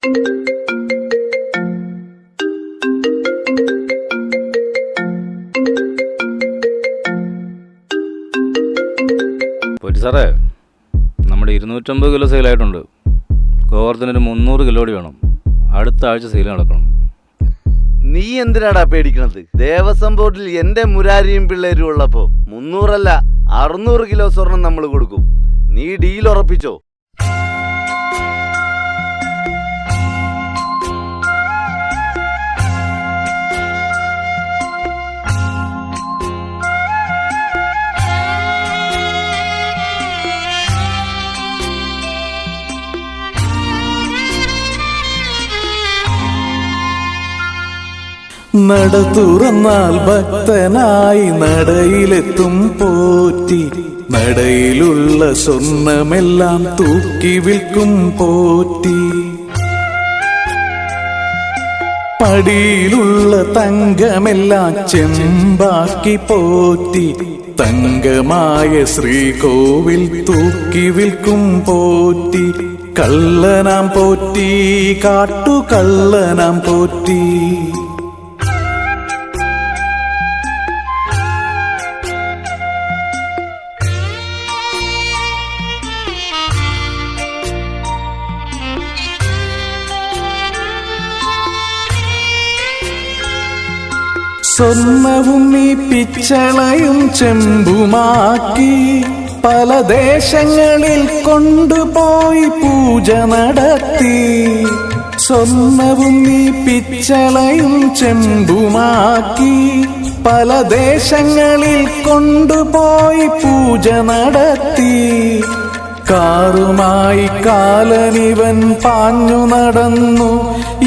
സാറേ, നമ്മുടെ 250 kilo സെയിലായിട്ടുണ്ട്. ഗോവർദ്ധനൊരു 300 kilo വേണം. അടുത്ത ആഴ്ച സെയിൽ നടക്കണം. നീ എന്തിനാടാ പേടിക്കണത്? ദേവസ്വം ബോർഡിൽ എന്റെ മുരാരിയും പിള്ളേരും ഉള്ളപ്പോ 300 അല്ല 600 കിലോ സ്വർണം നമ്മൾ കൊടുക്കും. നീ ഡീൽ ഉറപ്പിച്ചോ? നട തുറന്നാൽ ഭക്തനായി നടയിലെത്തും പോറ്റി, നടയിലുള്ള സ്വർണ്ണമെല്ലാം തൂക്കി വിൽക്കും പോറ്റി. പടിയിലുള്ള തങ്കമെല്ലാം ചെമ്പാക്കി പോറ്റി, തങ്കമായ ശ്രീകോവിൽ തൂക്കി വിൽക്കും പോറ്റി. കള്ളനാം പോറ്റി, കാട്ടുകള്ളനാം പോറ്റി. സ്വർണവും നീ പിച്ചളയും ചെമ്പുമാക്കി പല ദേശങ്ങളിൽ കൊണ്ടുപോയി പൂജ നടത്തി. സ്വർണവും നീ പിച്ചളയും ചെമ്പുമാക്കി പല ദേശങ്ങളിൽ കൊണ്ടുപോയി പൂജ നടത്തി. കാറുമായി കാലനിവൻ പാഞ്ഞു നടന്നു.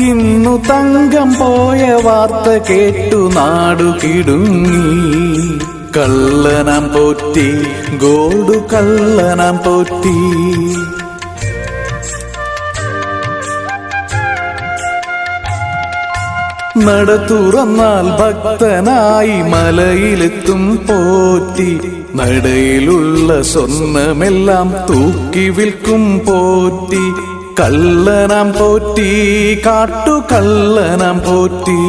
ഇന്നു തങ്കം പോയ വാർത്ത കേട്ടു നാടു കിടുങ്ങി. കള്ളനാം പോറ്റി, ഗോൾഡ് കള്ളനാം പോറ്റി. നട തുറന്നാൽ ഭക്തനായി മലയിലെത്തും പോറ്റി, നടയിലുള്ള സ്വർണ്ണമെല്ലാം തൂക്കി വിൽക്കും പോറ്റി. കള്ളനാം പോറ്റി, കാട്ടുകള്ളനാം പോറ്റി.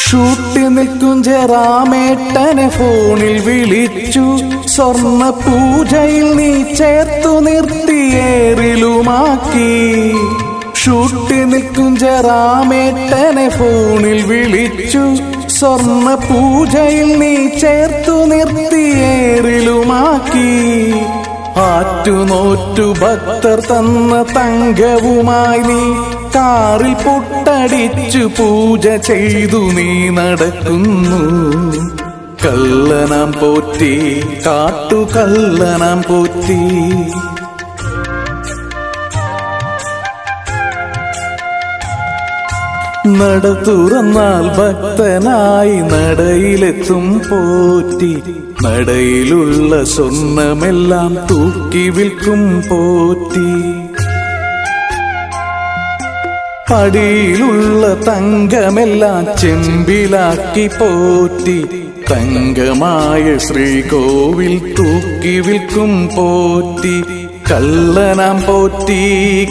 ഷൂട്ടി നിൽക്കും ജയറാമേട്ടനെ ഫോണിൽ വിളിച്ചു. സ്വർണ്ണ പൂജയിൽ നീ ചേർത്തു നിർത്തി ഏറിലുമാക്കി. ഷൂട്ടി നിൽക്കും ജയറാമേട്ടനെ ഫോണിൽ വിളിച്ചു. സ്വർണ്ണ പൂജയിൽ നീ ചേർത്തു നിർത്തി ഏറിലുമാക്കി. ആറ്റുനോറ്റു ഭക്തർ തന്ന തങ്കവുമായി നീ കാറിൽ പൊട്ടടിച്ചു പൂജ ചെയ്തു നീ നടക്കുന്നു. കള്ളനാം പോറ്റി, കാട്ടുകള്ളനാം പോറ്റി. നട തുറന്നാൽ ഭക്തനായി നടയിലെത്തും പോറ്റി, നടയിലുള്ള സ്വർണ്ണമെല്ലാം തൂക്കി വിൽക്കും പോറ്റി. പടിയിലുള്ള തങ്കമെല്ലാം ചെമ്പിലാക്കി പോറ്റി, തങ്കമായ ശ്രീകോവിൽ തൂക്കി വിൽക്കും പോറ്റി. കള്ളനാം പോറ്റി,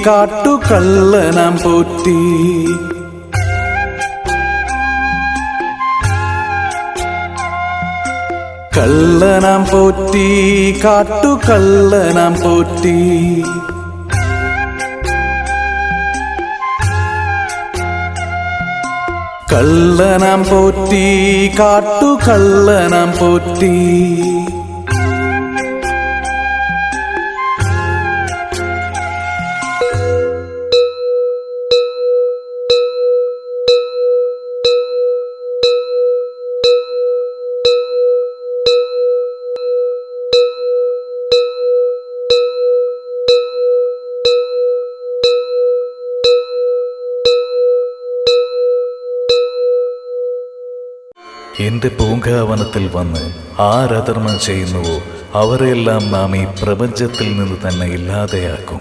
കാട്ടുകള്ളനാം പോറ്റി. കള്ളനാം പോറ്റി, കാട്ടുകള്ളനാം പോറ്റി. കള്ളനാം പോറ്റി, കാട്ടുകള്ളനാം പോറ്റി. എന്റെ പൂങ്കാവനത്തിൽ വന്ന് ആരധർമ്മം ചെയ്യുന്നുവോ അവരെല്ലാം നാം ഈ പ്രപഞ്ചത്തിൽ നിന്ന് തന്നെ ഇല്ലാതെയാക്കും.